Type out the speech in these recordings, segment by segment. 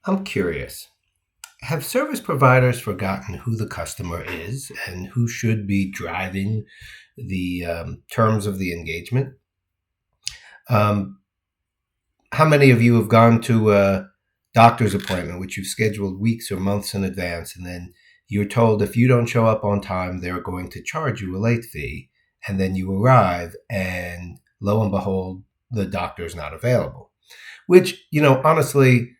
I'm curious. Have service providers forgotten who the customer is and who should be driving the terms of the engagement? Um, how many of you have gone to a doctor's appointment, which you've scheduled weeks or months in advance, and then you're told if you don't show up on time, they're going to charge you a late fee, and then you arrive, and lo and behold, the doctor's not available? Which, honestly,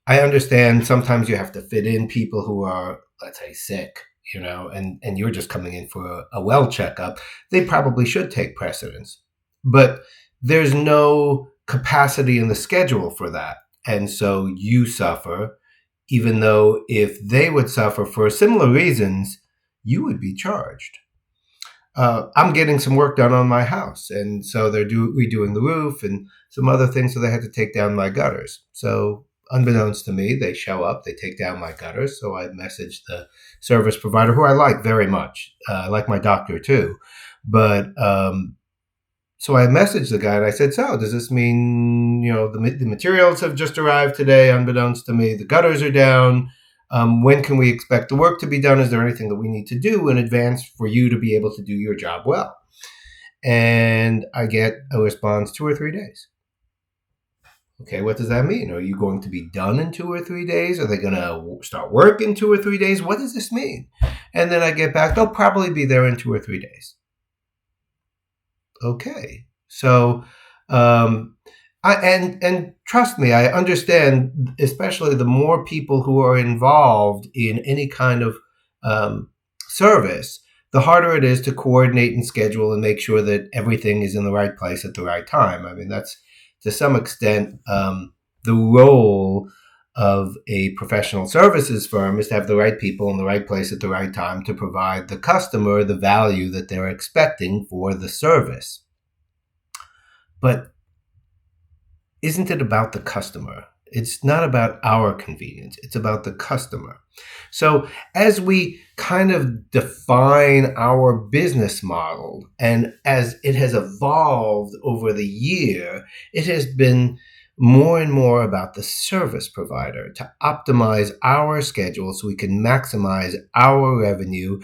I understand sometimes you have to fit in people who are, let's say, sick, and you're just coming in for a well checkup. They probably should take precedence. But there's no capacity in the schedule for that. And so you suffer, even though if they would suffer for similar reasons, you would be charged. I'm getting some work done on my house, and so they're redoing the roof and some other things, so they had to take down my gutters. So unbeknownst to me, they show up, they take down my gutters. So I messaged the service provider, who I like very much. I like my doctor too. But so I messaged the guy and I said, so does this mean, the materials have just arrived today, unbeknownst to me, the gutters are down. When can we expect the work to be done? Is there anything that we need to do in advance for you to be able to do your job well? And I get a response 2 or 3 days. Okay, what does that mean? Are you going to be done in 2 or 3 days? Are they going to start work in 2 or 3 days? What does this mean? And then I get back, they'll probably be there in 2 or 3 days. Okay, so and trust me, I understand, especially the more people who are involved in any kind of service, the harder it is to coordinate and schedule and make sure that everything is in the right place at the right time. I mean, that's to some extent the role of a professional services firm, is to have the right people in the right place at the right time to provide the customer the value that they're expecting for the service. But isn't it about the customer? It's not about our convenience. It's about the customer. So as we kind of define our business model, and as it has evolved over the year, it has been more and more about the service provider to optimize our schedule so we can maximize our revenue,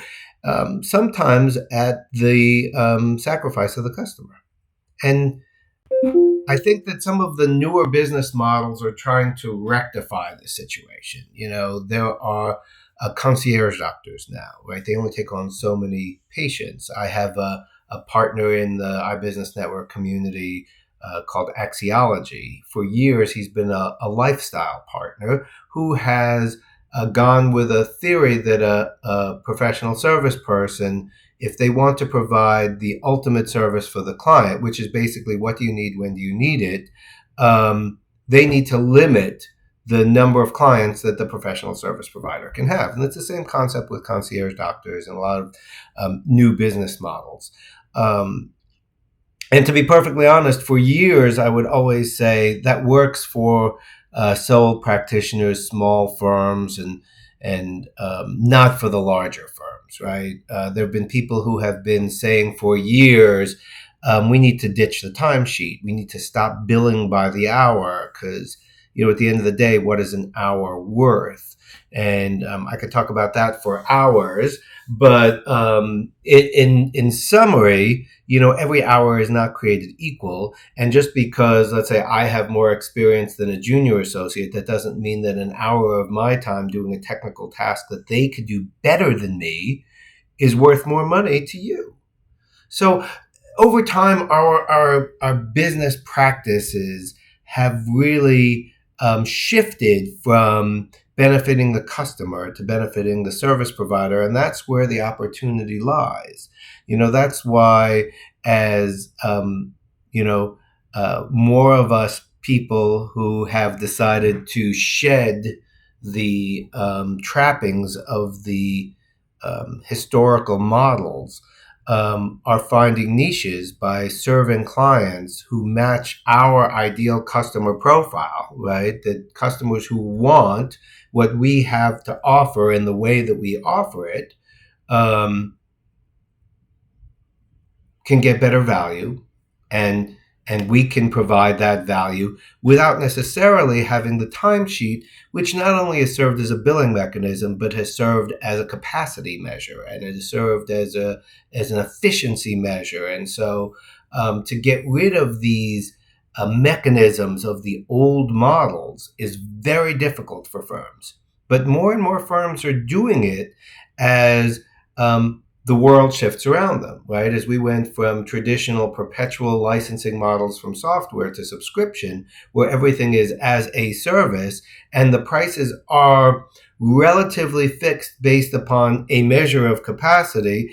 sometimes at the sacrifice of the customer. And I think that some of the newer business models are trying to rectify the situation. There are concierge doctors now, right? They only take on so many patients. I have a partner in the iBusiness Network community called Axiology. For years, he's been a lifestyle partner who has gone with a theory that a professional service person, if they want to provide the ultimate service for the client, which is basically what do you need, when do you need it, they need to limit the number of clients that the professional service provider can have. And it's the same concept with concierge doctors and a lot of new business models. And to be perfectly honest, for years, I would always say that works for sole practitioners, small firms, and not for the larger firms, right? There have been people who have been saying for years, we need to ditch the timesheet. We need to stop billing by the hour because, at the end of the day, what is an hour worth? And I could talk about that for hours, but in summary, every hour is not created equal. And just because, let's say, I have more experience than a junior associate, that doesn't mean that an hour of my time doing a technical task that they could do better than me is worth more money to you. So over time, our business practices have really shifted from benefiting the customer to benefiting the service provider. And that's where the opportunity lies. That's why as, more of us people who have decided to shed the trappings of the historical models are finding niches by serving clients who match our ideal customer profile, right? The customers who want what we have to offer in the way that we offer it can get better value and And we can provide that value without necessarily having the timesheet, which not only has served as a billing mechanism, but has served as a capacity measure, and it has served as an efficiency measure. And so, to get rid of these mechanisms of the old models is very difficult for firms. But more and more firms are doing it as the world shifts around them, right? As we went from traditional perpetual licensing models from software to subscription, where everything is as a service and the prices are relatively fixed based upon a measure of capacity,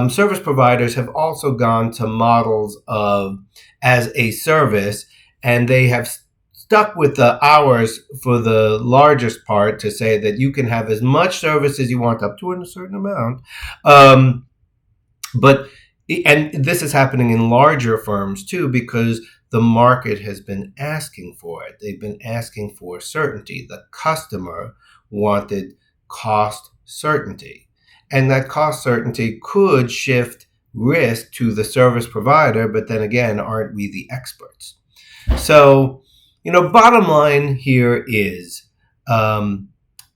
service providers have also gone to models of as a service, and they have stuck with the hours for the largest part to say that you can have as much service as you want up to a certain amount. Um, but and this is happening in larger firms too, because the market has been asking for it. They've been asking for certainty. The customer wanted cost certainty, and that cost certainty could shift risk to the service provider, but then again, aren't we the experts? So, bottom line here is, um,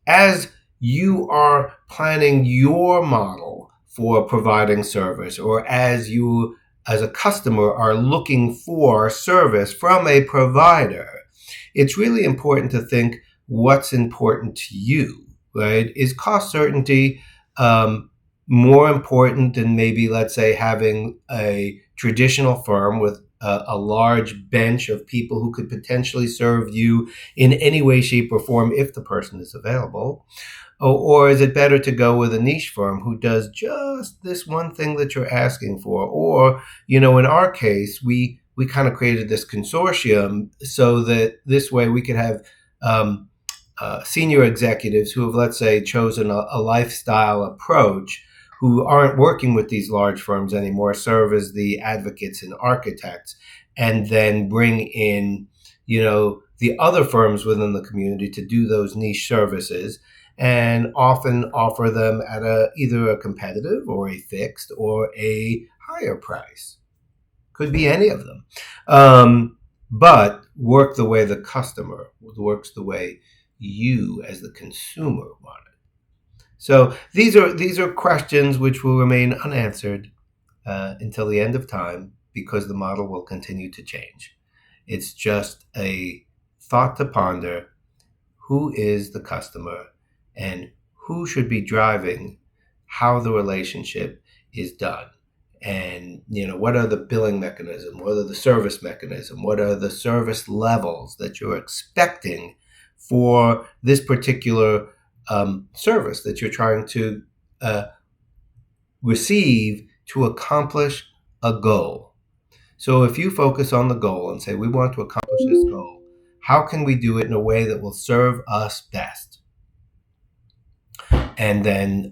as you are planning your model for providing service, or as you, as a customer, are looking for service from a provider, it's really important to think what's important to you, right? Is cost certainty more important than maybe, let's say, having a traditional firm with a large bench of people who could potentially serve you in any way, shape, or form if the person is available? Or is it better to go with a niche firm who does just this one thing that you're asking for? Or, in our case, we kind of created this consortium so that this way we could have senior executives who have, let's say, chosen a lifestyle approach, who aren't working with these large firms anymore, serve as the advocates and architects, and then bring in, the other firms within the community to do those niche services, and often offer them at either a competitive or a fixed or a higher price. Could be any of them. But work the way the customer works, the way you as the consumer want it. So these are questions which will remain unanswered until the end of time, because the model will continue to change. It's just a thought to ponder: who is the customer, and who should be driving how the relationship is done? And what are the billing mechanism, what are the service mechanism, what are the service levels that you're expecting for this particular service that you're trying to receive to accomplish a goal. So if you focus on the goal and say, we want to accomplish this goal, how can we do it in a way that will serve us best? And then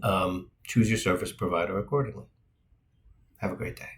choose your service provider accordingly. Have a great day.